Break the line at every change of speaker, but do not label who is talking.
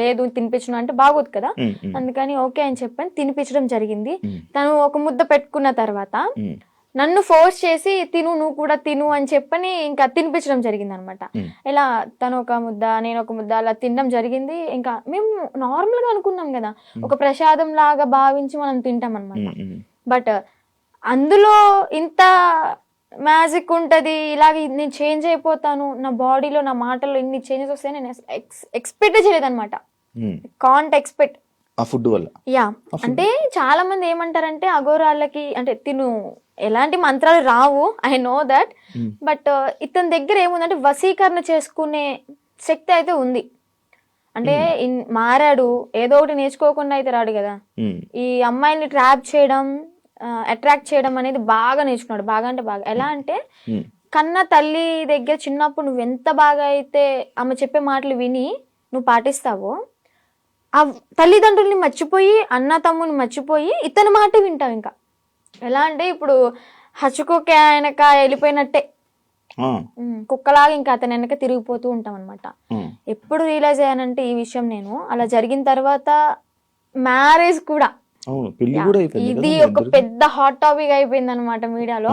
లేదు తినిపించను అంటే బాగోదు కదా, అందుకని ఓకే అని చెప్పని తినిపించడం జరిగింది. తను ఒక ముద్ద పెట్టుకున్న తర్వాత నన్ను ఫోర్స్ చేసి తిను, నువ్వు కూడా తిను అని చెప్పని ఇంకా తినిపించడం జరిగింది అనమాట. ఇలా తను ఒక ముద్ద నేను ఒక ముద్ద అలా తినడం జరిగింది. ఇంకా మేము నార్మల్ గా అనుకున్నాం కదా, ఒక ప్రసాదం లాగా భావించి మనం తింటాం అనమాట. బట్ అందులో ఇంత మ్యాజిక్ ఉంటది, ఇలాగ నేను చేంజ్ అయిపోతాను, నా బాడీలో నా మాటల్లో ఇన్ని చేంజెస్ వస్తాయని నేను ఎక్స్పెక్ట్ చేయలేదు అనమాట. కాంట్ ఎక్స్పెక్ట్
ఆ ఫుడ్ వల్ల.
యా, అంటే చాలా మంది ఏమంటారంటే అఘోరాలకి అంటే తిను ఎలాంటి మంత్రాలు రావు, ఐ నో దట్, బట్ ఇతని దగ్గర ఏముందంటే వశీకరణ చేసుకునే శక్తి అయితే ఉంది. అంటే మారాడు, ఏదో ఒకటి నేర్చుకోకుండా అయితే రాడు కదా. ఈ అమ్మాయిల్ని ట్రాప్ చేయడం, అట్రాక్ట్ చేయడం అనేది బాగా నేర్చుకున్నాడు. బాగా అంటే బాగా. ఎలా అంటే కన్న తల్లి దగ్గర చిన్నప్పుడు నువ్వు ఎంత బాగా అయితే ఆమె చెప్పే మాటలు విని నువ్వు పాటిస్తావో, ఆ తల్లిదండ్రుల్ని మర్చిపోయి అన్న తమ్ముని మర్చిపోయి ఇతని మాట వింటావు. ఇంకా ఎలా అంటే ఇప్పుడు హచ్చుకోకే ఆయనక వెళ్ళిపోయినట్టే, కుక్కలాగా ఇంకా అతని వెనక తిరిగిపోతూ ఉంటాం అనమాట. ఎప్పుడు రియలైజ్ అయ్యానంటే ఈ విషయం నేను అలా జరిగిన తర్వాత మ్యారేజ్ కూడా, ఇది ఒక పెద్ద హాట్ టాపిక్ అయిపోయింది అనమాట మీడియాలో.